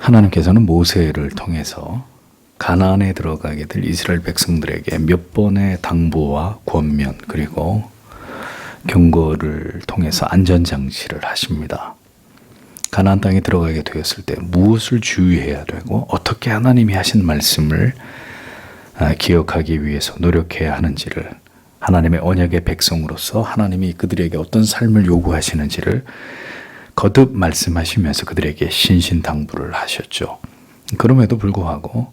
하나님께서는 모세를 통해서 가나안에 들어가게 될 이스라엘 백성들에게 몇 번의 당부와 권면 그리고 경고를 통해서 안전장치를 하십니다. 가나안 땅에 들어가게 되었을 때 무엇을 주의해야 되고 어떻게 하나님이 하신 말씀을 기억하기 위해서 노력해야 하는지를, 하나님의 언약의 백성으로서 하나님이 그들에게 어떤 삶을 요구하시는지를 거듭 말씀하시면서 그들에게 신신당부를 하셨죠. 그럼에도 불구하고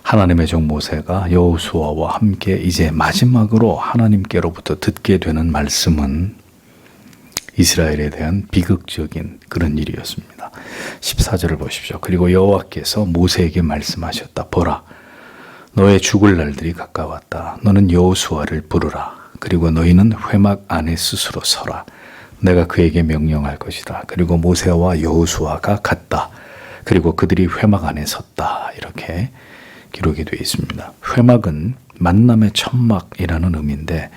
하나님의 종 모세가 여호수아와 함께 이제 마지막으로 하나님께로부터 듣게 되는 말씀은 이스라엘에 대한 비극적인 그런 일이었습니다. 14절을 보십시오. 그리고 여호와께서 모세에게 말씀하셨다. 보라, 너의 죽을 날들이 가까웠다. 너는 여호수아를 부르라. 그리고 너희는 회막 안에 스스로 서라. 내가 그에게 명령할 것이다. 그리고 모세와 여호수아가 갔다. 그리고 그들이 회막 안에 섰다. 이렇게 기록이 되어 있습니다. 회막은 만남의 천막이라는 의미인데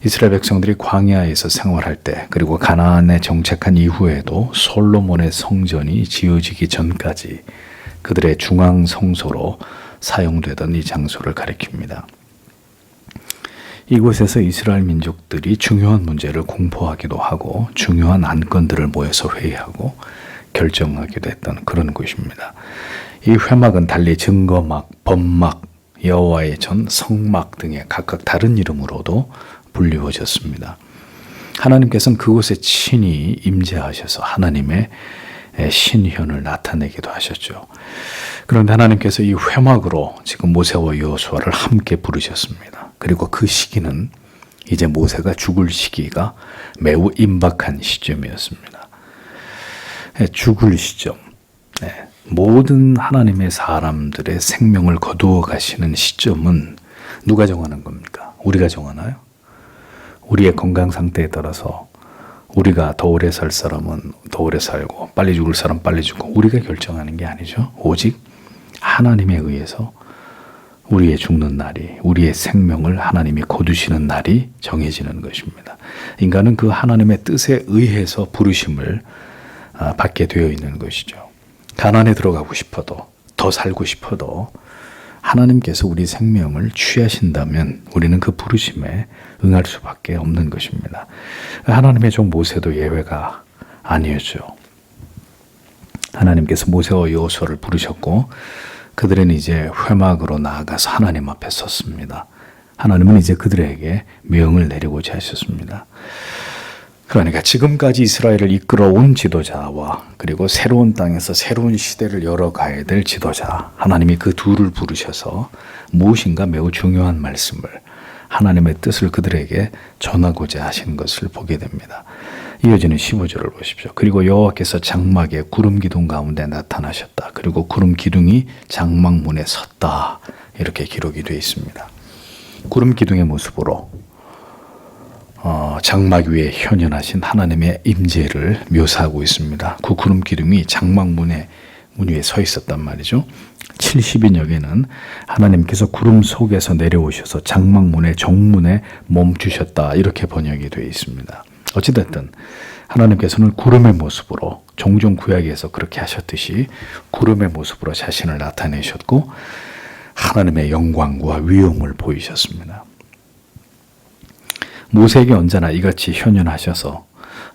이스라엘 백성들이 광야에서 생활할 때 그리고 가나안에 정착한 이후에도 솔로몬의 성전이 지어지기 전까지 그들의 중앙 성소로 사용되던 이 장소를 가리킵니다. 이곳에서 이스라엘 민족들이 중요한 문제를 공포하기도 하고 중요한 안건들을 모여서 회의하고 결정하기도 했던 그런 곳입니다. 이 회막은 달리 증거막, 범막, 여호와의 전, 성막 등의 각각 다른 이름으로도 불리워졌습니다. 하나님께서는 그곳에 친히 임재하셔서 하나님의 신현을 나타내기도 하셨죠. 그런데 하나님께서 이 회막으로 지금 모세와 여호수아를 함께 부르셨습니다. 그리고 그 시기는 이제 모세가 죽을 시기가 매우 임박한 시점이었습니다. 죽을 시점. 모든 하나님의 사람들의 생명을 거두어 가시는 시점은 누가 정하는 겁니까? 우리가 정하나요? 우리의 건강 상태에 따라서 우리가 더 오래 살 사람은 더 오래 살고 빨리 죽을 사람 빨리 죽고 우리가 결정하는 게 아니죠. 오직 하나님에 의해서 우리의 죽는 날이, 우리의 생명을 하나님이 거두시는 날이 정해지는 것입니다. 인간은 그 하나님의 뜻에 의해서 부르심을 받게 되어 있는 것이죠. 가나안에 들어가고 싶어도, 더 살고 싶어도 하나님께서 우리 생명을 취하신다면 우리는 그 부르심에 응할 수밖에 없는 것입니다. 하나님의 종 모세도 예외가 아니었죠. 하나님께서 모세와 여호수아를 부르셨고 그들은 이제 회막으로 나아가서 하나님 앞에 섰습니다. 하나님은 이제 그들에게 명을 내리고자 하셨습니다. 그러니까 지금까지 이스라엘을 이끌어온 지도자와 그리고 새로운 땅에서 새로운 시대를 열어가야 될 지도자, 하나님이 그 둘을 부르셔서 무엇인가 매우 중요한 말씀을, 하나님의 뜻을 그들에게 전하고자 하신 것을 보게 됩니다. 이어지는 15절을 보십시오. 그리고 여호와께서 장막에 구름 기둥 가운데 나타나셨다. 그리고 구름 기둥이 장막문에 섰다. 이렇게 기록이 되어 있습니다. 구름 기둥의 모습으로 장막 위에 현현하신 하나님의 임재를 묘사하고 있습니다. 그 구름 기둥이 장막 문 위에 서 있었단 말이죠. 70인역에는 하나님께서 구름 속에서 내려오셔서 장막문의 정문에 멈추셨다 이렇게 번역이 되어 있습니다. 어찌됐든 하나님께서는 구름의 모습으로 종종 구약에서 그렇게 하셨듯이 구름의 모습으로 자신을 나타내셨고 하나님의 영광과 위엄을 보이셨습니다. 모세에게 언제나 이같이 현현하셔서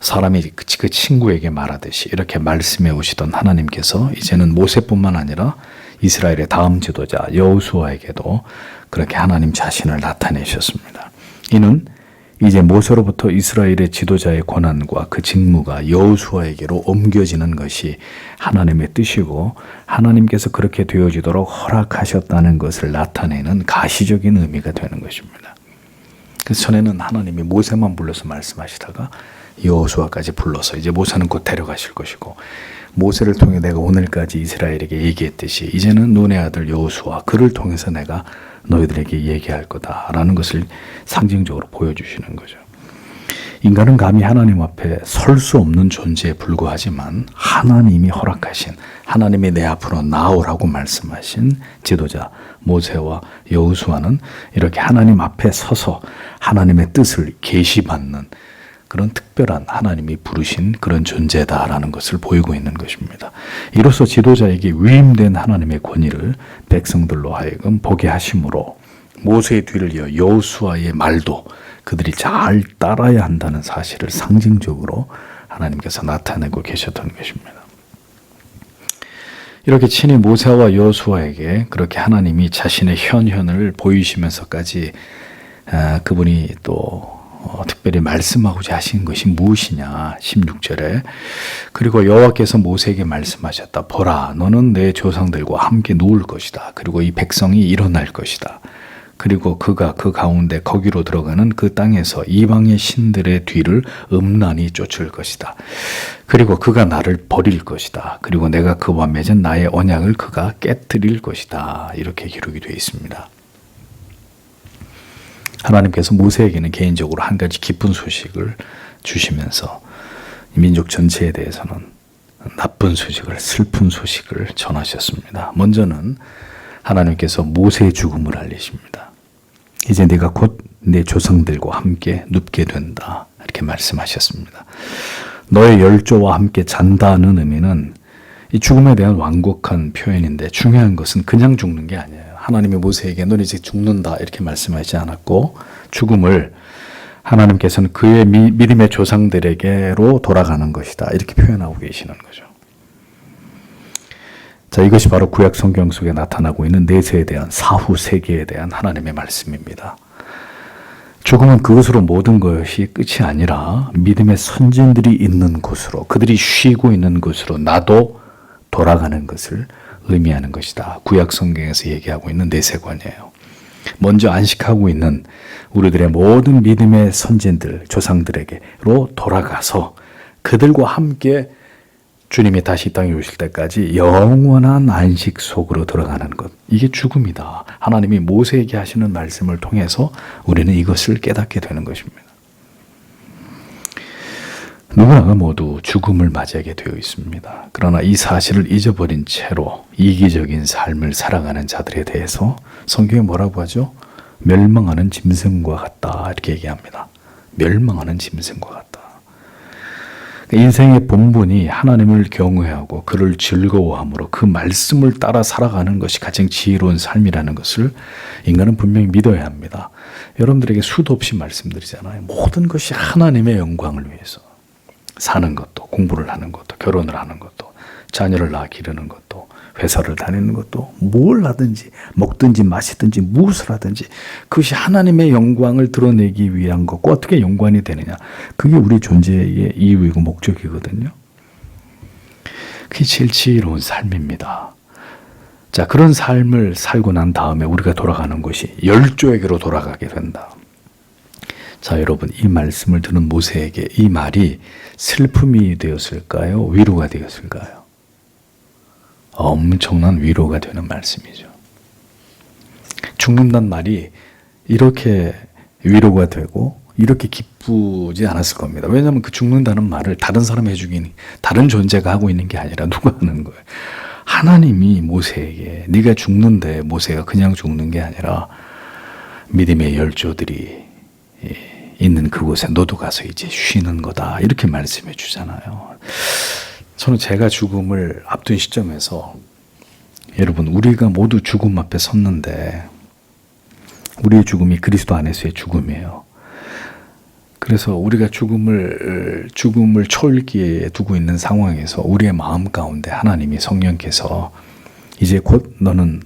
사람이 그 친구에게 말하듯이 이렇게 말씀해 오시던 하나님께서 이제는 모세뿐만 아니라 이스라엘의 다음 지도자 여호수아에게도 그렇게 하나님 자신을 나타내셨습니다. 이는 이제 모세로부터 이스라엘의 지도자의 권한과 그 직무가 여호수아에게로 옮겨지는 것이 하나님의 뜻이고 하나님께서 그렇게 되어지도록 허락하셨다는 것을 나타내는 가시적인 의미가 되는 것입니다. 그래서 전에는 하나님이 모세만 불러서 말씀하시다가 여호수아까지 불러서 이제 모세는 곧 데려가실 것이고 모세를 통해 내가 오늘까지 이스라엘에게 얘기했듯이 이제는 눈의 아들 여호수아 그를 통해서 내가 너희들에게 얘기할 거다라는 것을 상징적으로 보여주시는 거죠. 인간은 감히 하나님 앞에 설 수 없는 존재에 불과하지만 하나님이 허락하신 하나님이 내 앞으로 나오라고 말씀하신 지도자 모세와 여호수아는 이렇게 하나님 앞에 서서 하나님의 뜻을 계시받는 그런 특별한 하나님이 부르신 그런 존재다라는 것을 보이고 있는 것입니다. 이로써 지도자에게 위임된 하나님의 권위를 백성들로 하여금 보게 하심으로 모세의 뒤를 이어 여호수아의 말도 그들이 잘 따라야 한다는 사실을 상징적으로 하나님께서 나타내고 계셨던 것입니다. 이렇게 친히 모세와 여호수아에게 그렇게 하나님이 자신의 현현을 보이시면서까지 그분이 또 특별히 말씀하고자 하신 것이 무엇이냐 16절에 그리고 여호와께서 모세에게 말씀하셨다. 보라 너는 내 조상들과 함께 누울 것이다. 그리고 이 백성이 일어날 것이다. 그리고 그가 그 가운데 거기로 들어가는 그 땅에서 이방의 신들의 뒤를 음란히 쫓을 것이다. 그리고 그가 나를 버릴 것이다. 그리고 내가 그와 맺은 나의 언약을 그가 깨뜨릴 것이다. 이렇게 기록이 되어 있습니다. 하나님께서 모세에게는 개인적으로 한 가지 기쁜 소식을 주시면서 민족 전체에 대해서는 나쁜 소식을, 슬픈 소식을 전하셨습니다. 먼저는 하나님께서 모세의 죽음을 알리십니다. 이제 네가 곧 내 조상들과 함께 눕게 된다. 이렇게 말씀하셨습니다. 너의 열조와 함께 잔다는 의미는 이 죽음에 대한 완곡한 표현인데 중요한 것은 그냥 죽는 게 아니에요. 하나님이 모세에게 넌 이제 죽는다 이렇게 말씀하지 않았고 죽음을 하나님께서는 그의 믿음의 조상들에게로 돌아가는 것이다. 이렇게 표현하고 계시는 거죠. 자, 이것이 바로 구약 성경 속에 나타나고 있는 내세에 대한 사후 세계에 대한 하나님의 말씀입니다. 죽음은 그것으로 모든 것이 끝이 아니라 믿음의 선진들이 있는 곳으로 그들이 쉬고 있는 곳으로 나도 돌아가는 것을 의미하는 것이다. 구약 성경에서 얘기하고 있는 내세관이에요. 먼저 안식하고 있는 우리들의 모든 믿음의 선진들, 조상들에게로 돌아가서 그들과 함께 주님이 다시 이 땅에 오실 때까지 영원한 안식 속으로 들어가는 것. 이게 죽음이다. 하나님이 모세에게 하시는 말씀을 통해서 우리는 이것을 깨닫게 되는 것입니다. 누구나가 모두 죽음을 맞이하게 되어 있습니다. 그러나 이 사실을 잊어버린 채로 이기적인 삶을 살아가는 자들에 대해서 성경에 뭐라고 하죠? 멸망하는 짐승과 같다. 이렇게 얘기합니다. 멸망하는 짐승과 같다. 인생의 본분이 하나님을 경외하고 그를 즐거워함으로 그 말씀을 따라 살아가는 것이 가장 지혜로운 삶이라는 것을 인간은 분명히 믿어야 합니다. 여러분들에게 수도 없이 말씀드리잖아요. 모든 것이 하나님의 영광을 위해서 사는 것도, 공부를 하는 것도, 결혼을 하는 것도, 자녀를 낳아 기르는 것도, 회사를 다니는 것도, 뭘 하든지 먹든지 마시든지 무엇을 하든지 그것이 하나님의 영광을 드러내기 위한 것과 어떻게 연관이 되느냐. 그게 우리 존재의 이유이고 목적이거든요. 그게 제일 지혜로운 삶입니다. 자, 그런 삶을 살고 난 다음에 우리가 돌아가는 것이 열조에게로 돌아가게 된다. 자, 여러분, 이 말씀을 들은 모세에게 이 말이 슬픔이 되었을까요? 위로가 되었을까요? 엄청난 위로가 되는 말씀이죠. 죽는다는 말이 이렇게 위로가 되고 이렇게 기쁘지 않았을 겁니다. 왜냐하면 그 죽는다는 말을 다른 사람이 해주긴 다른 존재가 하고 있는 게 아니라 누가 하는 거예요. 하나님이 모세에게 네가 죽는데 모세가 그냥 죽는 게 아니라 믿음의 열조들이 있는 그곳에 너도 가서 이제 쉬는 거다. 이렇게 말씀해 주잖아요. 저는 제가 죽음을 앞둔 시점에서 여러분 우리가 모두 죽음 앞에 섰는데 우리의 죽음이 그리스도 안에서의 죽음이에요. 그래서 우리가 죽음을 초읽기에 두고 있는 상황에서 우리의 마음 가운데 하나님이 성령께서 이제 곧 너는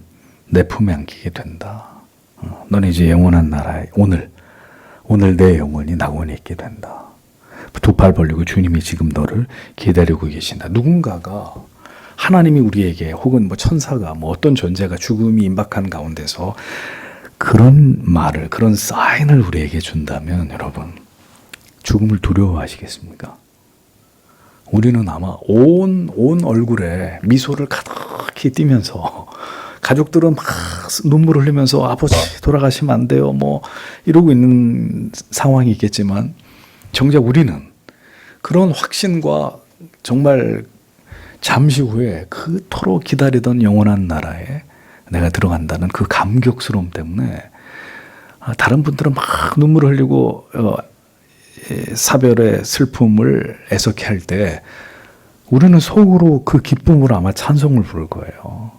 내 품에 안기게 된다. 너는 이제 영원한 나라에 오늘 내 영혼이 낙원에 있게 된다. 두 팔 벌리고 주님이 지금 너를 기다리고 계신다. 누군가가 하나님이 우리에게 혹은 뭐 천사가 뭐 어떤 존재가 죽음이 임박한 가운데서 그런 말을 그런 사인을 우리에게 준다면 여러분 죽음을 두려워하시겠습니까? 우리는 아마 온 얼굴에 미소를 가득히 띠면서 가족들은 막 눈물을 흘리면서 아버지 돌아가시면 안 돼요 뭐 이러고 있는 상황이 있겠지만 정작 우리는 그런 확신과 정말 잠시 후에 그토록 기다리던 영원한 나라에 내가 들어간다는 그 감격스러움 때문에 다른 분들은 막 눈물을 흘리고 사별의 슬픔을 애석해 할 때 우리는 속으로 그 기쁨으로 아마 찬송을 부를 거예요.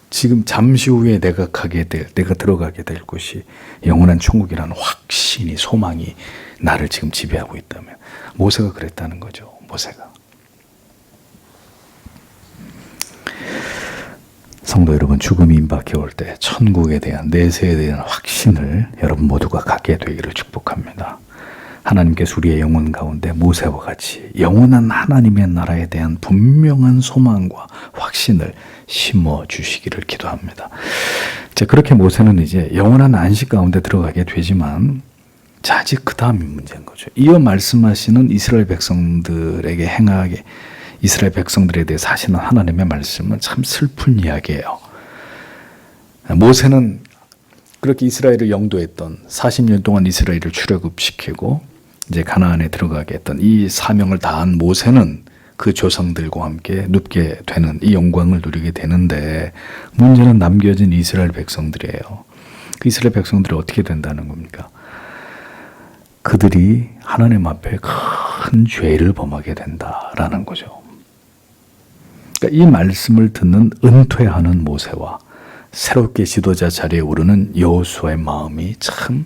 지금 잠시 후에 내가 들어가게 될 곳이 영원한 천국이라는 확신이, 소망이 나를 지금 지배하고 있다면. 모세가 그랬다는 거죠. 모세가. 성도 여러분, 죽음이 임박해 올 때 천국에 대한, 내세에 대한 확신을 여러분 모두가 갖게 되기를 축복합니다. 하나님께서 우리의 영혼 가운데 모세와 같이 영원한 하나님의 나라에 대한 분명한 소망과 확신을 심어 주시기를 기도합니다. 자, 그렇게 모세는 이제 영원한 안식 가운데 들어가게 되지만, 자, 아직 그 다음이 문제인 거죠. 이어 말씀하시는 이스라엘 백성들에게 행하게, 이스라엘 백성들에 대해서 하시는 하나님의 말씀은 참 슬픈 이야기예요. 모세는 그렇게 이스라엘을 영도했던, 40년 동안 이스라엘을 출애굽시키고 이제 가나안에 들어가게 했던 이 사명을 다한 모세는 그 조상들과 함께 눕게 되는, 이 영광을 누리게 되는데, 문제는 남겨진 이스라엘 백성들이에요. 그 이스라엘 백성들이 어떻게 된다는 겁니까? 그들이 하나님 앞에 큰 죄를 범하게 된다라는 거죠. 그러니까 이 말씀을 듣는 은퇴하는 모세와 새롭게 지도자 자리에 오르는 여호수아의 마음이 참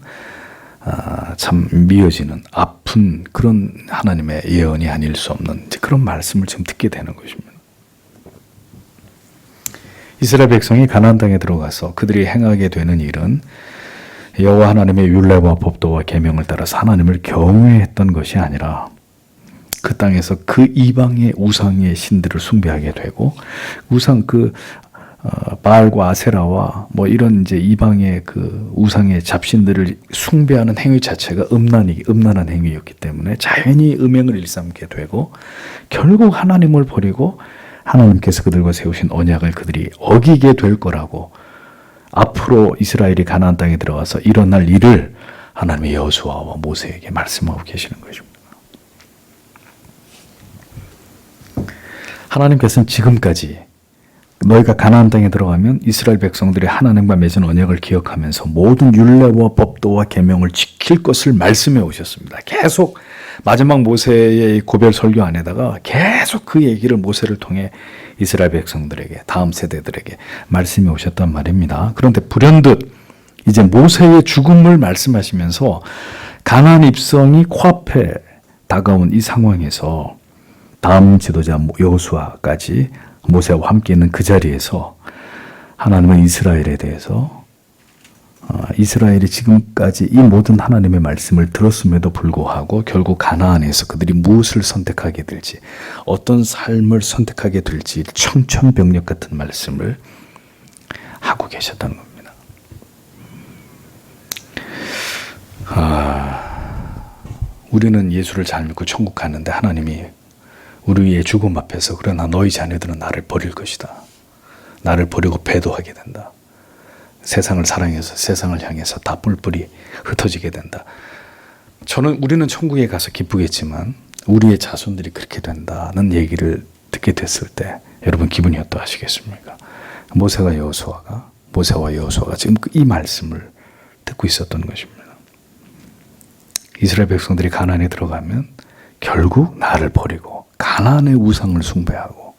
미어지는, 아픈 그런 하나님의 예언이 아닐 수 없는 그런 말씀을 지금 듣게 되는 것입니다. 이스라엘 백성이 가나안 땅에 들어가서 그들이 행하게 되는 일은 여호와 하나님의 율례와 법도와 계명을 따라서 하나님을 경외했던 것이 아니라 그 땅에서 그 이방의 우상의 신들을 숭배하게 되고, 우상 바알과 아세라와 뭐 이런 이제 이방의 그 우상의 잡신들을 숭배하는 행위 자체가 음란한 행위였기 때문에 자연히 음행을 일삼게 되고, 결국 하나님을 버리고 하나님께서 그들과 세우신 언약을 그들이 어기게 될 거라고, 앞으로 이스라엘이 가나안 땅에 들어가서 일어날 일을 하나님의 여호수아와 모세에게 말씀하고 계시는 것입니다. 하나님께서는 지금까지 너희가 가나안 땅에 들어가면 이스라엘 백성들이 하나님과 맺은 언약을 기억하면서 모든 율례와 법도와 계명을 지킬 것을 말씀해 오셨습니다. 계속 마지막 모세의 고별 설교 안에다가 계속 그 얘기를 모세를 통해 이스라엘 백성들에게, 다음 세대들에게 말씀해 오셨단 말입니다. 그런데 불현듯 이제 모세의 죽음을 말씀하시면서 가나안 입성이 코앞에 다가온 이 상황에서 다음 지도자 여호수아까지 모세와 함께 있는 그 자리에서 하나님은 이스라엘에 대해서, 이스라엘이 지금까지 이 모든 하나님의 말씀을 들었음에도 불구하고 결국 가나안에서 그들이 무엇을 선택하게 될지, 어떤 삶을 선택하게 될지 청천벽력 같은 말씀을 하고 계셨다는 겁니다. 우리는 예수를 잘 믿고 천국 가는데 하나님이 우리의 죽음 앞에서, 그러나 너희 자녀들은 나를 버릴 것이다, 나를 버리고 배도하게 된다, 세상을 사랑해서 세상을 향해서 다 뿔뿔이 흩어지게 된다. 우리는 천국에 가서 기쁘겠지만 우리의 자손들이 그렇게 된다는 얘기를 듣게 됐을 때 여러분 기분이 어떠하시겠습니까? 모세와 여호수아가 지금 이 말씀을 듣고 있었던 것입니다. 이스라엘 백성들이 가나안에 들어가면 결국 나를 버리고 가나안의 우상을 숭배하고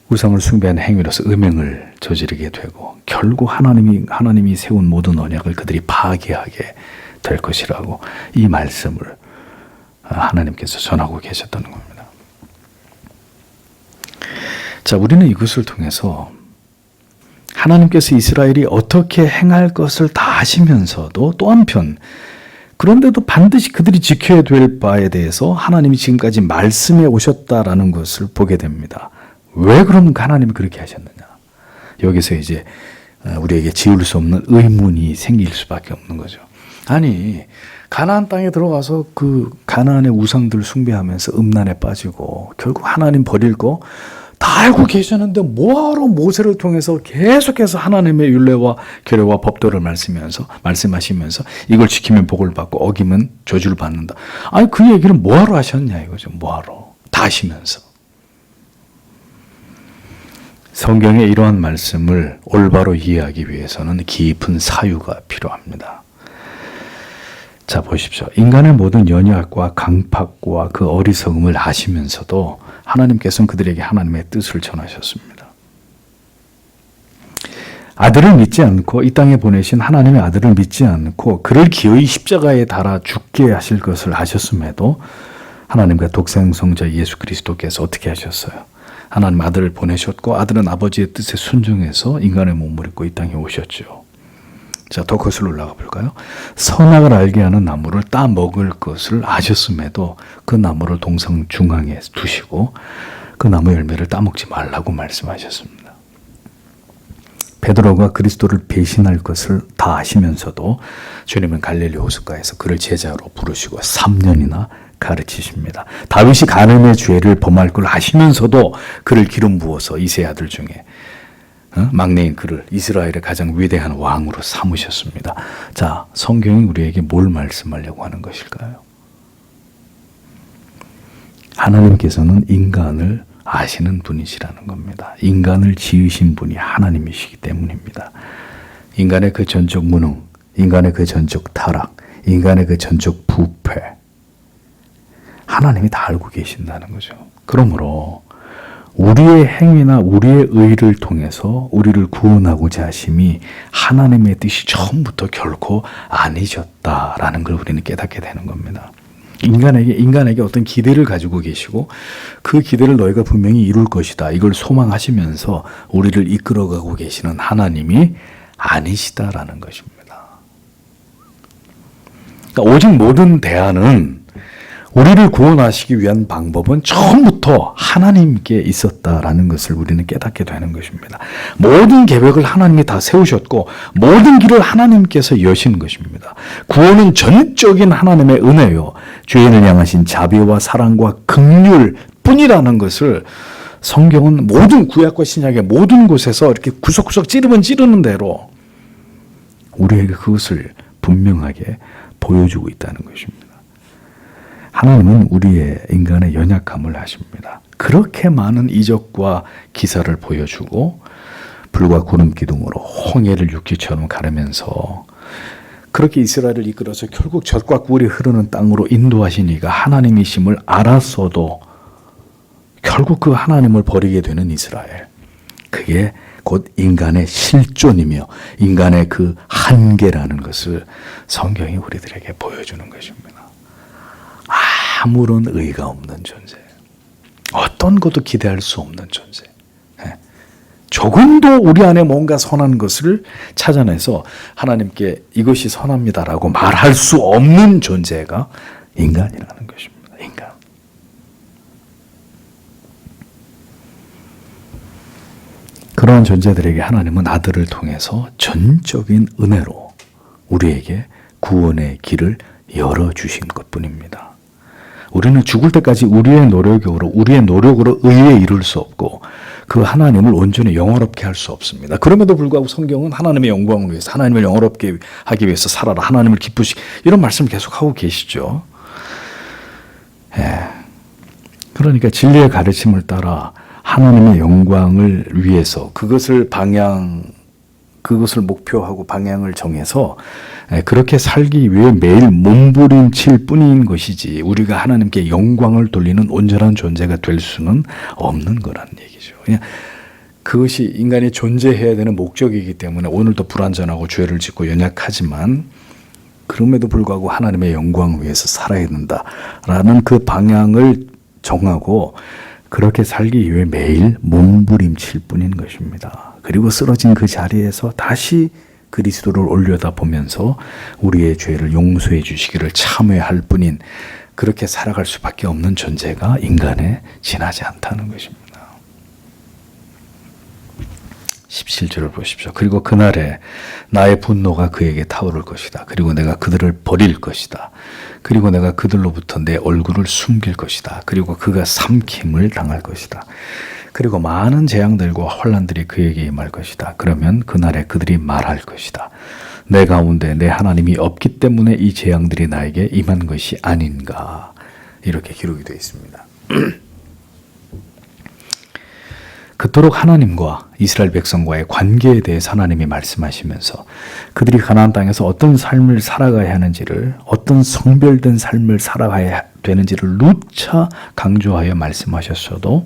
우상을 숭배하는 행위로서 음행을 저지르게 되고, 결국 하나님이 세운 모든 언약을 그들이 파괴하게 될 것이라고 이 말씀을 하나님께서 전하고 계셨다는 겁니다. 자, 우리는 이것을 통해서 하나님께서 이스라엘이 어떻게 행할 것을 다 아시면서도 또 한편 그런데도 반드시 그들이 지켜야 될 바에 대해서 하나님이 지금까지 말씀해 오셨다라는 것을 보게 됩니다. 왜 그럼 하나님이 그렇게 하셨느냐? 여기서 이제 우리에게 지울 수 없는 의문이 생길 수밖에 없는 거죠. 아니, 가나안 땅에 들어가서 그 가나안의 우상들 숭배하면서 음란에 빠지고 결국 하나님 버릴 거 다 알고 계셨는데 뭐하러 모세를 통해서 계속해서 하나님의 율례와 규례와 법도를 말씀하시면서 이걸 지키면 복을 받고 어기면 저주를 받는다. 아니, 그 얘기를 뭐하러 하셨냐 이거죠. 뭐하러. 다 아시면서. 성경의 이러한 말씀을 올바로 이해하기 위해서는 깊은 사유가 필요합니다. 자, 보십시오. 인간의 모든 연약과 강팍과 그 어리석음을 아시면서도 하나님께서는 그들에게 하나님의 뜻을 전하셨습니다. 아들을 믿지 않고 이 땅에 보내신 하나님의 아들을 믿지 않고 그를 기어이 십자가에 달아 죽게 하실 것을 아셨음에도 하나님과 독생성자 예수 그리스도께서 어떻게 하셨어요? 하나님 아들을 보내셨고 아들은 아버지의 뜻에 순종해서 인간의 몸을 입고 이 땅에 오셨죠. 자, 더 거슬러 올라가 볼까요? 선악을 알게 하는 나무를 따 먹을 것을 아셨음에도 그 나무를 동상 중앙에 두시고 그 나무 열매를 따먹지 말라고 말씀하셨습니다. 베드로가 그리스도를 배신할 것을 다 아시면서도 주님은 갈릴리 호숫가에서 그를 제자로 부르시고 3년이나 가르치십니다. 다윗이 간음의 죄를 범할 걸 아시면서도 그를 기름 부어서 이새의 아들 중에 막내인 그를 이스라엘의 가장 위대한 왕으로 삼으셨습니다. 자, 성경이 우리에게 뭘 말씀하려고 하는 것일까요? 하나님께서는 인간을 아시는 분이시라는 겁니다. 인간을 지으신 분이 하나님이시기 때문입니다. 인간의 그 전적 무능, 인간의 그 전적 타락, 인간의 그 전적 부패, 하나님이 다 알고 계신다는 거죠. 그러므로 우리의 행위나 우리의 의를 통해서 우리를 구원하고자 하심이 하나님의 뜻이 처음부터 결코 아니셨다라는 걸 우리는 깨닫게 되는 겁니다. 인간에게 어떤 기대를 가지고 계시고 그 기대를 너희가 분명히 이룰 것이다. 이걸 소망하시면서 우리를 이끌어가고 계시는 하나님이 아니시다라는 것입니다. 그러니까 오직 모든 대안은 우리를 구원하시기 위한 방법은 처음부터 하나님께 있었다라는 것을 우리는 깨닫게 되는 것입니다. 모든 계획을 하나님이 다 세우셨고 모든 길을 하나님께서 여신 것입니다. 구원은 전적인 하나님의 은혜요. 죄인을 향하신 자비와 사랑과 긍휼 뿐이라는 것을 성경은 모든 구약과 신약의 모든 곳에서 이렇게 구석구석 찌르면 찌르는 대로 우리에게 그것을 분명하게 보여주고 있다는 것입니다. 하나님은 우리의 인간의 연약함을 아십니다. 그렇게 많은 이적과 기사를 보여주고 불과 구름 기둥으로 홍해를 육지처럼 가르면서 그렇게 이스라엘을 이끌어서 결국 젖과 꿀이 흐르는 땅으로 인도하신 이가 하나님이심을 알았어도 결국 그 하나님을 버리게 되는 이스라엘. 그게 곧 인간의 실존이며 인간의 그 한계라는 것을 성경이 우리들에게 보여주는 것입니다. 아무런 의의가 없는 존재. 어떤 것도 기대할 수 없는 존재. 조금도 우리 안에 뭔가 선한 것을 찾아내서 하나님께 이것이 선합니다라고 말할 수 없는 존재가 인간이라는 것입니다. 인간. 그러한 존재들에게 하나님은 아들을 통해서 전적인 은혜로 우리에게 구원의 길을 열어주신 것뿐입니다. 우리는 죽을 때까지 우리의 노력으로 의에 이룰 수 없고 그 하나님을 온전히 영화롭게 할 수 없습니다. 그럼에도 불구하고 성경은 하나님의 영광을 위해서 하나님을 영화롭게 하기 위해서 살아라. 하나님을 이런 말씀을 계속하고 계시죠. 그러니까 진리의 가르침을 따라 하나님의 영광을 위해서 그것을 목표하고 방향을 정해서 그렇게 살기 위해 매일 몸부림칠 뿐인 것이지 우리가 하나님께 영광을 돌리는 온전한 존재가 될 수는 없는 거라는 얘기죠. 그냥 그것이 인간이 존재해야 되는 목적이기 때문에 오늘도 불완전하고 죄를 짓고 연약하지만 그럼에도 불구하고 하나님의 영광을 위해서 살아야 된다라는 그 방향을 정하고 그렇게 살기 위해 매일 몸부림칠 뿐인 것입니다. 그리고 쓰러진 그 자리에서 다시 그리스도를 올려다보면서 우리의 죄를 용서해 주시기를 참회할 뿐인 그렇게 살아갈 수밖에 없는 존재가 인간에 지나지 않다는 것입니다. 17절을 보십시오. 그리고 그날에 나의 분노가 그에게 타오를 것이다. 그리고 내가 그들을 버릴 것이다. 그리고 내가 그들로부터 내 얼굴을 숨길 것이다. 그리고 그가 삼킴을 당할 것이다. 그리고 많은 재앙들과 환난들이 그에게 임할 것이다. 그러면 그날에 그들이 말할 것이다. 내 가운데 내 하나님이 없기 때문에 이 재앙들이 나에게 임한 것이 아닌가. 이렇게 기록이 되어 있습니다. 그토록 하나님과 이스라엘 백성과의 관계에 대해서 하나님이 말씀하시면서 그들이 가나안 땅에서 어떤 삶을 살아가야 하는지를, 어떤 성별된 삶을 살아가야 되는지를 누차 강조하여 말씀하셨어도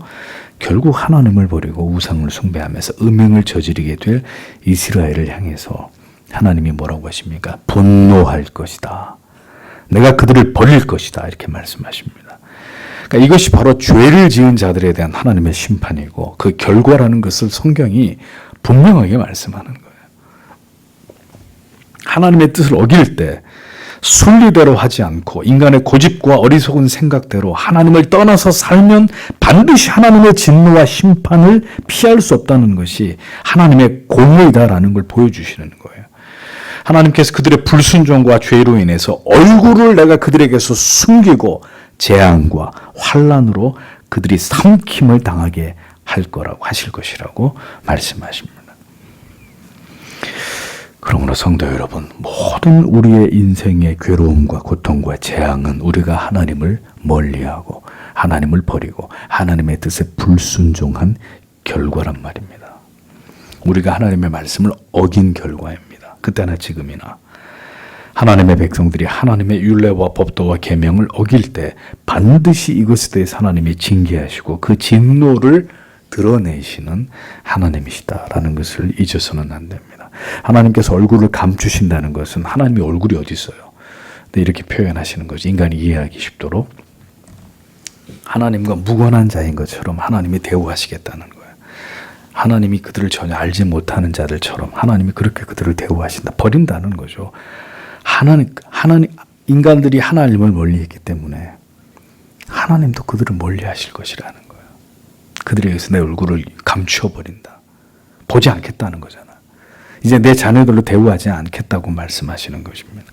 결국 하나님을 버리고 우상을 숭배하면서 음행을 저지르게 될 이스라엘을 향해서 하나님이 뭐라고 하십니까? 분노할 것이다. 내가 그들을 버릴 것이다. 이렇게 말씀하십니다. 그러니까 이것이 바로 죄를 지은 자들에 대한 하나님의 심판이고 그 결과라는 것을 성경이 분명하게 말씀하는 거예요. 하나님의 뜻을 어길 때 순리대로 하지 않고 인간의 고집과 어리석은 생각대로 하나님을 떠나서 살면 반드시 하나님의 진노와 심판을 피할 수 없다는 것이 하나님의 공의다라는 걸 보여주시는 거예요. 하나님께서 그들의 불순종과 죄로 인해서 얼굴을 내가 그들에게서 숨기고 재앙과 환난으로 그들이 삼킴을 당하게 하실 것이라고 말씀하십니다. 그러므로 성도 여러분, 모든 우리의 인생의 괴로움과 고통과 재앙은 우리가 하나님을 멀리하고 하나님을 버리고 하나님의 뜻에 불순종한 결과란 말입니다. 우리가 하나님의 말씀을 어긴 결과입니다. 그때나 지금이나. 하나님의 백성들이 하나님의 율례와 법도와 계명을 어길 때 반드시 이것에 대해서 하나님이 징계하시고 그 진노를 드러내시는 하나님이시다라는 것을 잊어서는 안 됩니다. 하나님께서 얼굴을 감추신다는 것은 하나님의 얼굴이 어디 있어요? 근데 이렇게 표현하시는 거죠. 인간이 이해하기 쉽도록 하나님과 무관한 자인 것처럼 하나님이 대우하시겠다는 거예요. 하나님이 그들을 전혀 알지 못하는 자들처럼 하나님이 그렇게 그들을 대우하신다. 버린다는 거죠. 인간들이 하나님을 멀리했기 때문에 하나님도 그들을 멀리하실 것이라는 거예요. 그들에게서 내 얼굴을 감추어버린다. 보지 않겠다는 거잖아. 이제 내 자녀들로 대우하지 않겠다고 말씀하시는 것입니다.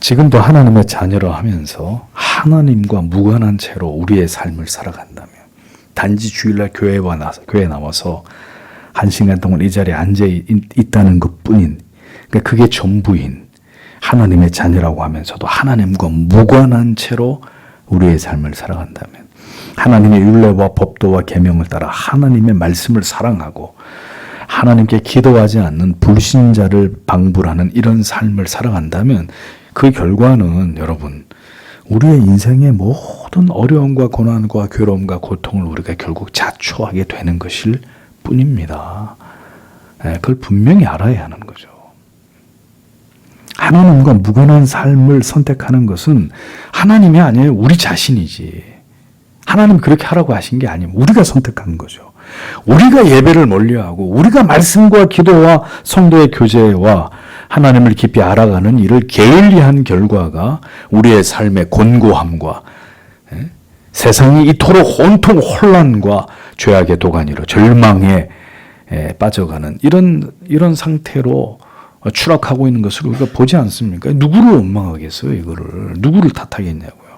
지금도 하나님의 자녀로 하면서 하나님과 무관한 채로 우리의 삶을 살아간다면 단지 주일날 교회에 나와서 1시간 동안 이 자리에 앉아 있다는 것뿐인, 그러니까 그게 전부인 하나님의 자녀라고 하면서도 하나님과 무관한 채로 우리의 삶을 살아간다면 하나님의 율례와 법도와 계명을 따라 하나님의 말씀을 사랑하고 하나님께 기도하지 않는 불신자를 방불하는 이런 삶을 살아간다면 그 결과는 여러분 우리의 인생의 모든 어려움과 고난과 괴로움과 고통을 우리가 결국 자초하게 되는 것일 뿐입니다. 그걸 분명히 알아야 하는 거죠. 하나님과 무관한 삶을 선택하는 것은 하나님이 아니에요. 우리 자신이지. 하나님 그렇게 하라고 하신 게 아니에요. 우리가 선택한 거죠. 우리가 예배를 멀리하고 우리가 말씀과 기도와 성도의 교제와 하나님을 깊이 알아가는 일을 게을리한 결과가 우리의 삶의 곤고함과 세상이 이토록 온통 혼란과 죄악의 도가니로 절망에 빠져가는 이런 상태로 추락하고 있는 것을 우리가 보지 않습니까? 누구를 원망하겠어요, 이거를. 누구를 탓하겠냐고요.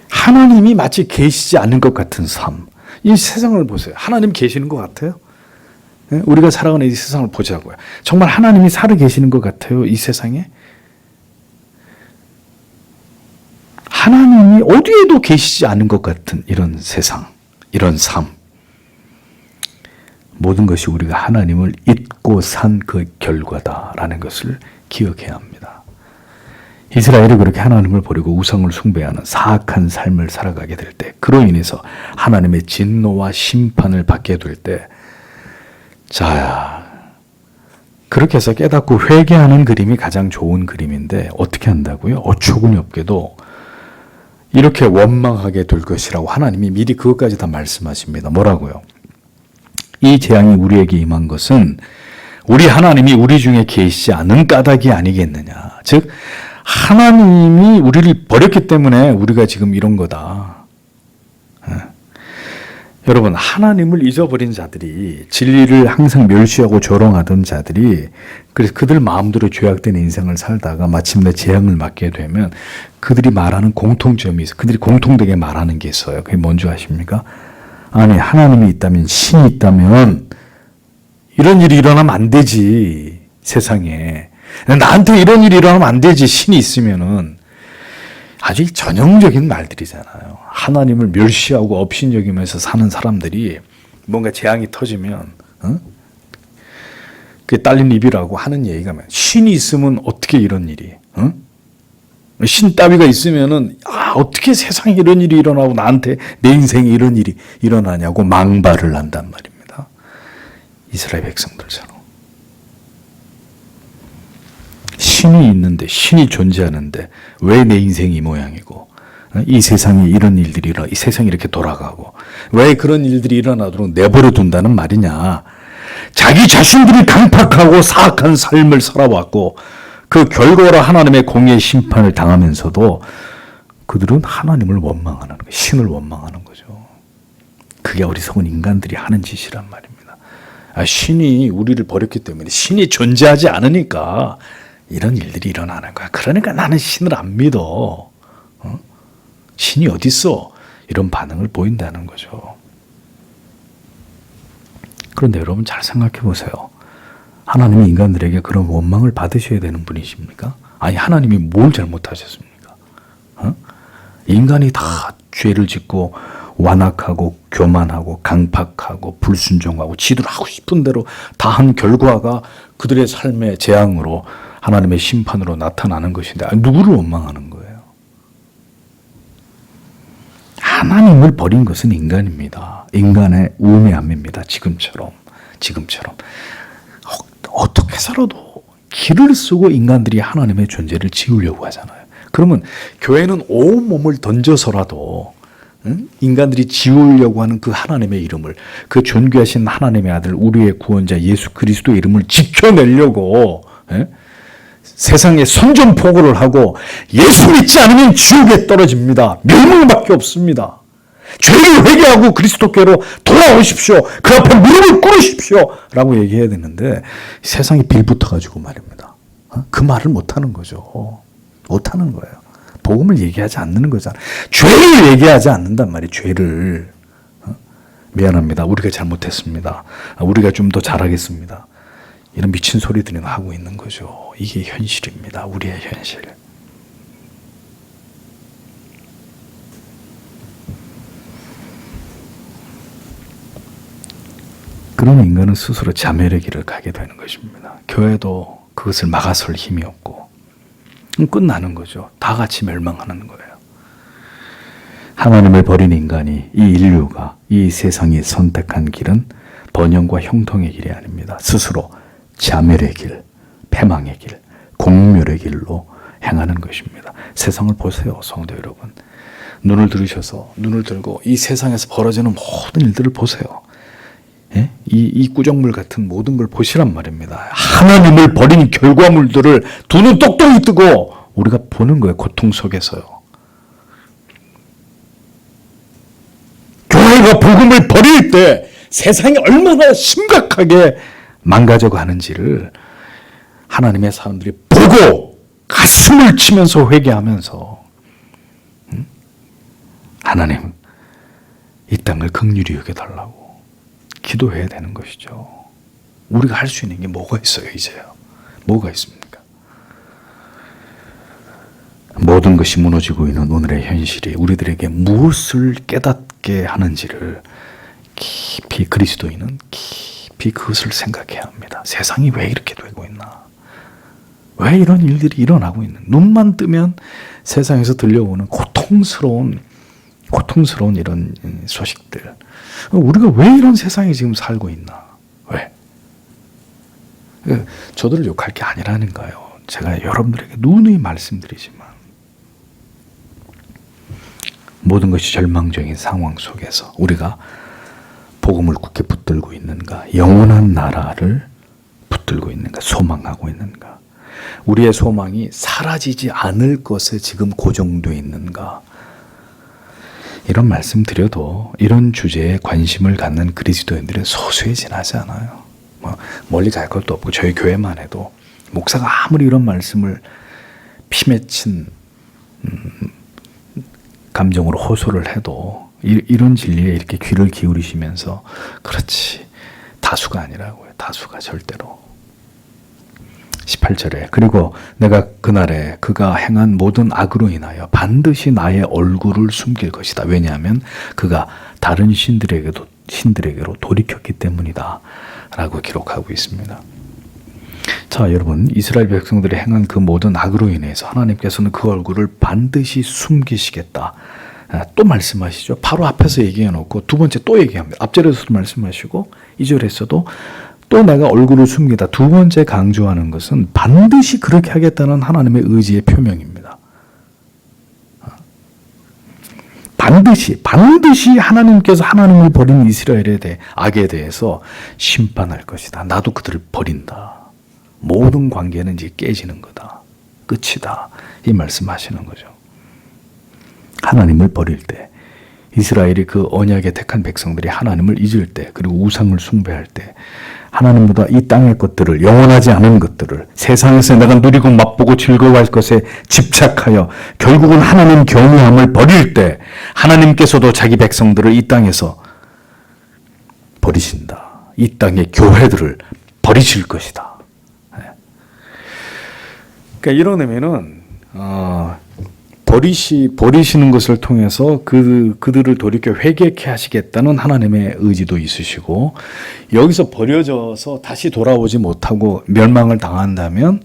하나님이 마치 계시지 않는 것 같은 삶. 이 세상을 보세요. 하나님 계시는 것 같아요? 우리가 살아가는 이 세상을 보자고요. 정말 하나님이 살아 계시는 것 같아요, 이 세상에? 하나님이 어디에도 계시지 않은 것 같은 이런 세상, 이런 삶. 모든 것이 우리가 하나님을 잊고 산 그 결과다라는 것을 기억해야 합니다. 이스라엘이 그렇게 하나님을 버리고 우상을 숭배하는 사악한 삶을 살아가게 될 때, 그로 인해서 하나님의 진노와 심판을 받게 될 때, 자, 그렇게 해서 깨닫고 회개하는 그림이 가장 좋은 그림인데 어떻게 한다고요? 어처구니 없게도 이렇게 원망하게 될 것이라고 하나님이 미리 그것까지 다 말씀하십니다. 뭐라고요? 이 재앙이 우리에게 임한 것은 우리 하나님이 우리 중에 계시지 않은 까닭이 아니겠느냐. 즉 하나님이 우리를 버렸기 때문에 우리가 지금 이런 거다. 여러분, 하나님을 잊어버린 자들이, 진리를 항상 멸시하고 조롱하던 자들이, 그래서 그들 마음대로 죄악된 인생을 살다가 마침내 재앙을 맞게 되면 그들이 말하는 공통점이 있어요. 그들이 공통되게 말하는 게 있어요. 그게 뭔지 아십니까? 아니, 하나님이 있다면, 신이 있다면 이런 일이 일어나면 안 되지, 세상에. 나한테 이런 일이 일어나면 안 되지, 신이 있으면은. 아주 전형적인 말들이잖아요. 하나님을 멸시하고 업신여기면서 사는 사람들이 뭔가 재앙이 터지면 그게 딸린 입이라고 하는 얘기가 뭐야. 신이 있으면 어떻게 이런 일이? 신 따위가 있으면은 어떻게 세상에 이런 일이 일어나고 나한테 내 인생에 이런 일이 일어나냐고 망발을 한단 말입니다. 이스라엘 백성들처럼. 신이 있는데, 신이 존재하는데 왜 내 인생이 이 모양이고 이 세상에 이런 일들이 일어나, 이 세상이 이렇게 돌아가고 왜 그런 일들이 일어나도록 내버려 둔다는 말이냐. 자기 자신들이 강팍하고 사악한 삶을 살아왔고 그 결과로 하나님의 공의 심판을 당하면서도 그들은 하나님을 원망하는 거예요. 신을 원망하는 거죠. 그게 어리석은 인간들이 하는 짓이란 말입니다. 신이 우리를 버렸기 때문에, 신이 존재하지 않으니까 이런 일들이 일어나는 거야. 그러니까 나는 신을 안 믿어. 신이 어디 있어? 이런 반응을 보인다는 거죠. 그런데 여러분 잘 생각해 보세요. 하나님이 인간들에게 그런 원망을 받으셔야 되는 분이십니까? 아니, 하나님이 뭘 잘못하셨습니까? 인간이 다 죄를 짓고 완악하고 교만하고 강팍하고 불순종하고 지들 하고 싶은 대로 다 한 결과가 그들의 삶의 재앙으로 하나님의 심판으로 나타나는 것인데 누구를 원망하는 거예요? 하나님을 버린 것은 인간입니다. 인간의 우매함입니다. 지금처럼. 어떻게 살아도 길을 쓰고 인간들이 하나님의 존재를 지우려고 하잖아요. 그러면 교회는 온몸을 던져서라도 인간들이 지우려고 하는 그 하나님의 이름을, 그 존귀하신 하나님의 아들 우리의 구원자 예수 그리스도의 이름을 지켜내려고 세상에 선전포고를 하고 예수 믿지 않으면 지옥에 떨어집니다. 멸망밖에 없습니다. 죄를 회개하고 그리스도께로 돌아오십시오. 그 앞에 무릎을 꿇으십시오. 라고 얘기해야 되는데 세상이 빌붙어가지고 말입니다. 그 말을 못하는 거죠. 못하는 거예요. 복음을 얘기하지 않는 거잖아요. 죄를 얘기하지 않는단 말이에요. 죄를. 미안합니다. 우리가 잘못했습니다. 우리가 좀 더 잘하겠습니다. 이런 미친 소리들을 하고 있는 거죠. 이게 현실입니다. 우리의 현실. 그런 인간은 스스로 자멸의 길을 가게 되는 것입니다. 교회도 그것을 막아설 힘이 없고 끝나는 거죠. 다 같이 멸망하는 거예요. 하나님을 버린 인간이, 이 인류가, 이 세상이 선택한 길은 번영과 형통의 길이 아닙니다. 스스로 자멸의 길, 패망의 길, 공멸의 길로 행하는 것입니다. 세상을 보세요, 성도 여러분. 눈을 들고 이 세상에서 벌어지는 모든 일들을 보세요. 예? 이 구정물 같은 모든 걸 보시란 말입니다. 하나님을 버린 결과물들을 두 눈 똑똑히 뜨고 우리가 보는 거예요. 고통 속에서요. 교회가 복음을 버릴 때 세상이 얼마나 심각하게 망가져 가는지를 하나님의 사람들이 보고 가슴을 치면서 회개하면서 하나님, 이 땅을 긍휼히 여겨달라고 기도해야 되는 것이죠. 우리가 할 수 있는 게 뭐가 있어요, 이제요? 뭐가 있습니까? 모든 것이 무너지고 있는 오늘의 현실이 우리들에게 무엇을 깨닫게 하는지를 깊이 그리스도인은 깊이 그것을 생각해야 합니다. 세상이 왜 이렇게 되고 있나? 왜 이런 일들이 일어나고 있는? 눈만 뜨면 세상에서 들려오는 고통스러운 이런 소식들. 우리가 왜 이런 세상에 지금 살고 있나? 왜? 저들을 욕할 게 아니라는가요? 제가 여러분들에게 누누이 말씀드리지만 모든 것이 절망적인 상황 속에서 우리가 복음을 굳게 붙들고 있는가? 영원한 나라를 붙들고 있는가? 소망하고 있는가? 우리의 소망이 사라지지 않을 것에 지금 고정되어 있는가? 이런 말씀 드려도 이런 주제에 관심을 갖는 그리스도인들은 소수에 지나지 않아요. 멀리 갈 것도 없고 저희 교회만 해도 목사가 아무리 이런 말씀을 피맺힌 감정으로 호소를 해도 이런 진리에 이렇게 귀를 기울이시면서 그렇지, 다수가 아니라고요. 다수가 절대로. 18절에 그리고 내가 그날에 그가 행한 모든 악으로 인하여 반드시 나의 얼굴을 숨길 것이다. 왜냐하면 그가 다른 신들에게로 돌이켰기 때문이다. 라고 기록하고 있습니다. 자, 여러분, 이스라엘 백성들이 행한 그 모든 악으로 인해서 하나님께서는 그 얼굴을 반드시 숨기시겠다. 또 말씀하시죠. 바로 앞에서 얘기해 놓고 두 번째 또 얘기합니다. 앞절에서도 말씀하시고 2절에서도 또 내가 얼굴을 숨기다. 두 번째 강조하는 것은 반드시 그렇게 하겠다는 하나님의 의지의 표명입니다. 반드시 하나님께서 하나님을 버린 이스라엘에 대해 악에 대해서 심판할 것이다. 나도 그들을 버린다. 모든 관계는 이제 깨지는 거다. 끝이다. 이 말씀하시는 거죠. 하나님을 버릴 때, 이스라엘이 그 언약에 택한 백성들이 하나님을 잊을 때, 그리고 우상을 숭배할 때, 하나님보다 이 땅의 것들을, 영원하지 않은 것들을, 세상에서 내가 누리고 맛보고 즐거워할 것에 집착하여 결국은 하나님 경외함을 버릴 때 하나님께서도 자기 백성들을 이 땅에서 버리신다. 이 땅의 교회들을 버리실 것이다. 그러니까 이런 의미는 버리시는 것을 통해서 그들을 돌이켜 회개케 하시겠다는 하나님의 의지도 있으시고, 여기서 버려져서 다시 돌아오지 못하고 멸망을 당한다면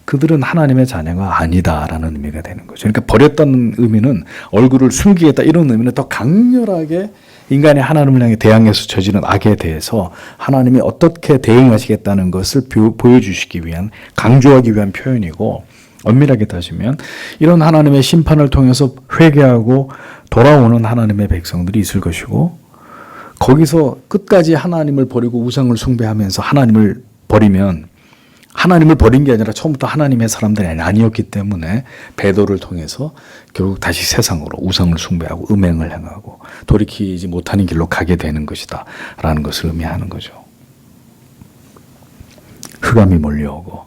그들은 하나님의 자녀가 아니다라는 의미가 되는 거죠. 그러니까 버렸다는 의미는 얼굴을 숨기겠다 이런 의미는 더 강렬하게 인간이 하나님을 향해 대항해서 저지른 악에 대해서 하나님이 어떻게 대응하시겠다는 것을 보여주시기 위한, 강조하기 위한 표현이고, 엄밀하게 따지면 이런 하나님의 심판을 통해서 회개하고 돌아오는 하나님의 백성들이 있을 것이고, 거기서 끝까지 하나님을 버리고 우상을 숭배하면서 하나님을 버리면, 하나님을 버린 게 아니라 처음부터 하나님의 사람들이 아니었기 때문에 배도를 통해서 결국 다시 세상으로 우상을 숭배하고 음행을 행하고 돌이키지 못하는 길로 가게 되는 것이다 라는 것을 의미하는 거죠. 흑암이 몰려오고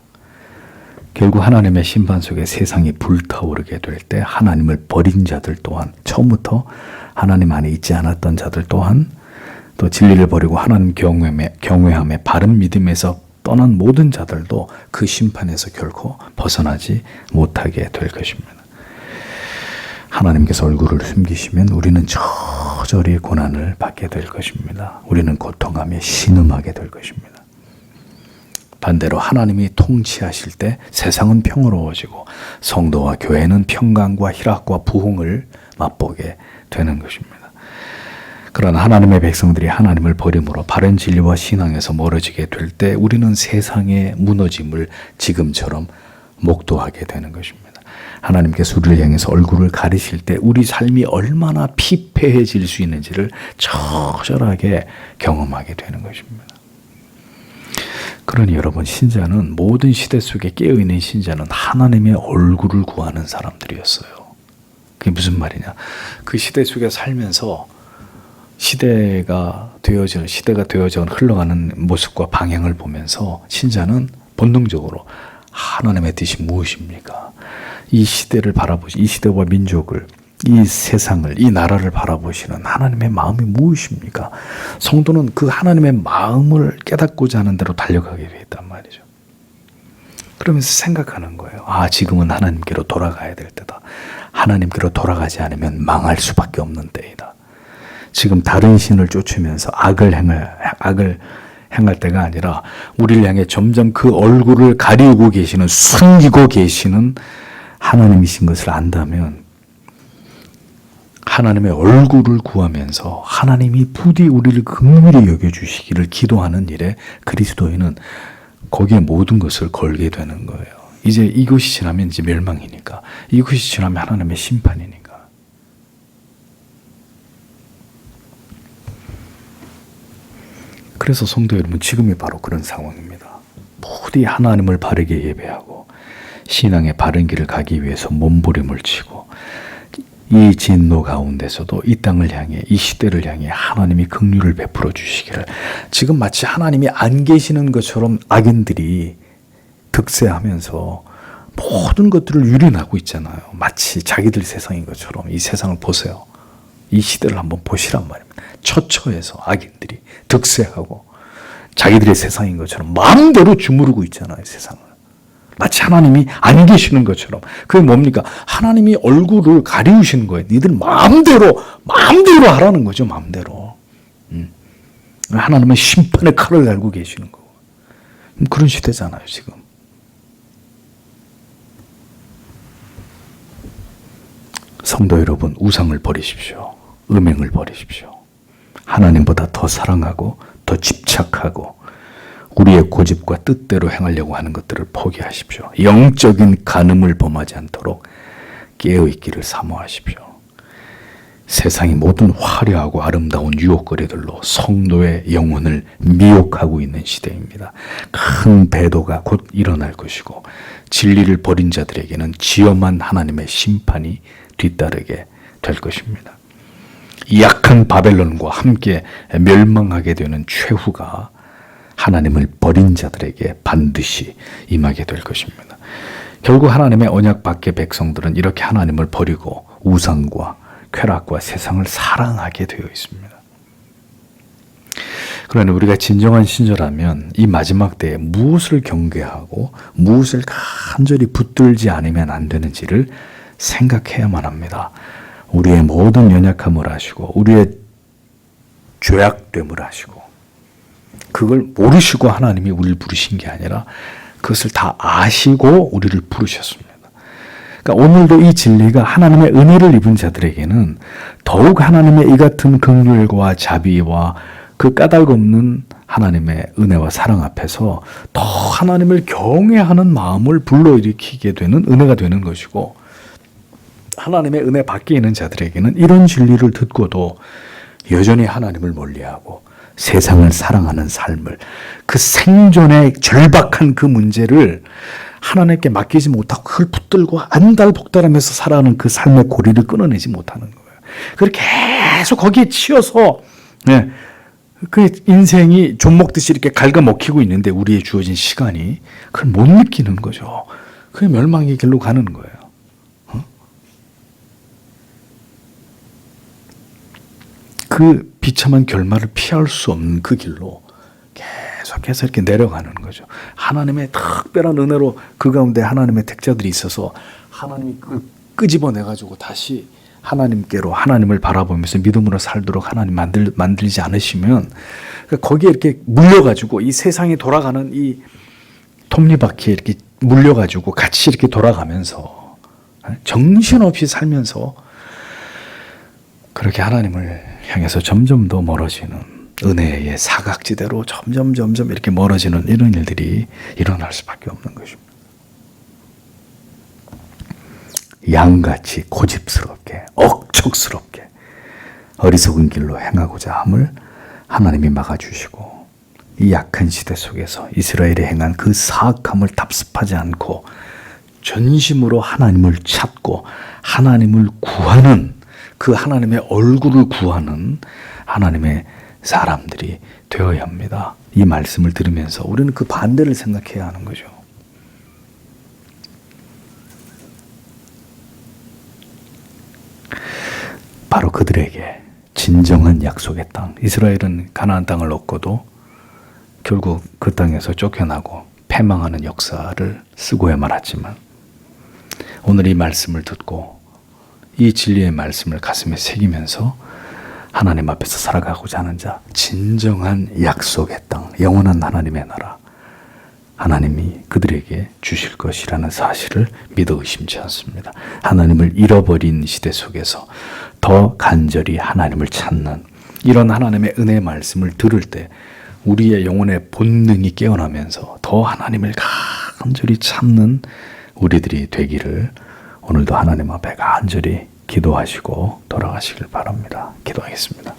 결국 하나님의 심판 속에 세상이 불타오르게 될 때 하나님을 버린 자들 또한, 처음부터 하나님 안에 있지 않았던 자들 또한, 또 진리를 버리고 하나님 경외함에 바른 믿음에서 떠난 모든 자들도 그 심판에서 결코 벗어나지 못하게 될 것입니다. 하나님께서 얼굴을 숨기시면 우리는 저절히 고난을 받게 될 것입니다. 우리는 고통하며 신음하게 될 것입니다. 반대로 하나님이 통치하실 때 세상은 평화로워지고 성도와 교회는 평강과 희락과 부흥을 맛보게 되는 것입니다. 그러나 하나님의 백성들이 하나님을 버림으로 바른 진리와 신앙에서 멀어지게 될 때 우리는 세상의 무너짐을 지금처럼 목도하게 되는 것입니다. 하나님께서 우리를 향해서 얼굴을 가리실 때 우리 삶이 얼마나 피폐해질 수 있는지를 처절하게 경험하게 되는 것입니다. 그러니 여러분, 신자는, 모든 시대 속에 깨어있는 신자는 하나님의 얼굴을 구하는 사람들이었어요. 그게 무슨 말이냐? 그 시대 속에 살면서 시대가 되어져 흘러가는 모습과 방향을 보면서 신자는 본능적으로 하나님의 뜻이 무엇입니까? 이 시대를 이 시대와 민족을, 이 세상을, 이 나라를 바라보시는 하나님의 마음이 무엇입니까? 성도는 그 하나님의 마음을 깨닫고자 하는 대로 달려가게 되어 있단 말이죠. 그러면서 생각하는 거예요. 지금은 하나님께로 돌아가야 될 때다. 하나님께로 돌아가지 않으면 망할 수밖에 없는 때이다. 지금 다른 신을 쫓으면서 악을 행할 때가 아니라 우리를 향해 점점 그 얼굴을 가리고 계시는, 숨기고 계시는 하나님이신 것을 안다면 하나님의 얼굴을 구하면서 하나님이 부디 우리를 긍휼히 여겨주시기를 기도하는 일에 그리스도인은 거기에 모든 것을 걸게 되는 거예요. 이제 이것이 지나면 이제 멸망이니까, 이것이 지나면 하나님의 심판이니까. 그래서 성도 여러분, 지금이 바로 그런 상황입니다. 부디 하나님을 바르게 예배하고 신앙의 바른 길을 가기 위해서 몸부림을 치고, 이 진노 가운데서도 이 땅을 향해, 이 시대를 향해 하나님이 긍휼을 베풀어 주시기를, 지금 마치 하나님이 안 계시는 것처럼 악인들이 득세하면서 모든 것들을 유린하고 있잖아요. 마치 자기들 세상인 것처럼. 이 세상을 보세요. 이 시대를 한번 보시란 말입니다. 처처해서 악인들이 득세하고 자기들의 세상인 것처럼 마음대로 주무르고 있잖아요, 세상을. 마치 하나님이 안 계시는 것처럼. 그게 뭡니까? 하나님이 얼굴을 가리우시는 거예요. 니들 마음대로 하라는 거죠. 마음대로. 하나님은 심판의 칼을 달고 계시는 거고. 그런 시대잖아요, 지금. 성도 여러분, 우상을 버리십시오. 음행을 버리십시오. 하나님보다 더 사랑하고 더 집착하고 우리의 고집과 뜻대로 행하려고 하는 것들을 포기하십시오. 영적인 간음을 범하지 않도록 깨어있기를 사모하십시오. 세상이 모든 화려하고 아름다운 유혹거리들로 성도의 영혼을 미혹하고 있는 시대입니다. 큰 배도가 곧 일어날 것이고 진리를 버린 자들에게는 지엄한 하나님의 심판이 뒤따르게 될 것입니다. 이 약한 바벨론과 함께 멸망하게 되는 최후가 하나님을 버린 자들에게 반드시 임하게 될 것입니다. 결국 하나님의 언약 밖의 백성들은 이렇게 하나님을 버리고 우상과 쾌락과 세상을 사랑하게 되어 있습니다. 그러니 우리가 진정한 신자라면 이 마지막 때에 무엇을 경계하고 무엇을 간절히 붙들지 않으면 안 되는지를 생각해야만 합니다. 우리의 모든 연약함을 아시고 우리의 죄악됨을 아시고 그걸 모르시고 하나님이 우리를 부르신 게 아니라 그것을 다 아시고 우리를 부르셨습니다. 그러니까 오늘도 이 진리가 하나님의 은혜를 입은 자들에게는 더욱 하나님의 이 같은 긍휼과 자비와 그 까닭 없는 하나님의 은혜와 사랑 앞에서 더 하나님을 경외하는 마음을 불러일으키게 되는 은혜가 되는 것이고 하나님의 은혜 밖에 있는 자들에게는 이런 진리를 듣고도 여전히 하나님을 멀리하고 세상을 사랑하는 삶을 그 생존의 절박한 그 문제를 하나님께 맡기지 못하고 그걸 붙들고 안달복달하면서 살아가는 그 삶의 고리를 끊어내지 못하는 거예요. 그렇게 계속 거기에 치여서 그 인생이 좀 먹듯이 이렇게 갉아먹히고 있는데 우리의 주어진 시간이 그걸 못 느끼는 거죠. 그게 멸망의 길로 가는 거예요. 그 비참한 결말을 피할 수 없는 그 길로 계속해서 이렇게 내려가는 거죠. 하나님의 특별한 은혜로 그 가운데 하나님의 택자들이 있어서 하나님이 그걸 끄집어내가지고 다시 하나님께로 하나님을 바라보면서 믿음으로 살도록 하나님 만들지 않으시면 거기에 이렇게 물려가지고 이 세상이 돌아가는 이 톱니바퀴에 이렇게 물려가지고 같이 이렇게 돌아가면서 정신없이 살면서 그렇게 하나님을 향해서 점점 더 멀어지는 은혜의 사각지대로 점점 이렇게 멀어지는 이런 일들이 일어날 수밖에 없는 것입니다. 양같이 고집스럽게 억척스럽게 어리석은 길로 행하고자 함을 하나님이 막아주시고 이 약한 시대 속에서 이스라엘이 행한 그 사악함을 답습하지 않고 전심으로 하나님을 찾고 하나님을 구하는 그 하나님의 얼굴을 구하는 하나님의 사람들이 되어야 합니다. 이 말씀을 들으면서 우리는 그 반대를 생각해야 하는 거죠. 바로 그들에게 진정한 약속의 땅, 이스라엘은 가나안 땅을 얻고도 결국 그 땅에서 쫓겨나고 패망하는 역사를 쓰고야 말았지만 오늘 이 말씀을 듣고 이 진리의 말씀을 가슴에 새기면서 하나님 앞에서 살아가고자 하는 자, 진정한 약속의 땅, 영원한 하나님의 나라, 하나님이 그들에게 주실 것이라는 사실을 믿어 의심치 않습니다. 하나님을 잃어버린 시대 속에서 더 간절히 하나님을 찾는 이런 하나님의 은혜의 말씀을 들을 때 우리의 영혼의 본능이 깨어나면서 더 하나님을 간절히 찾는 우리들이 되기를 오늘도 하나님 앞에 간절히 기도하시고 돌아가시길 바랍니다. 기도하겠습니다.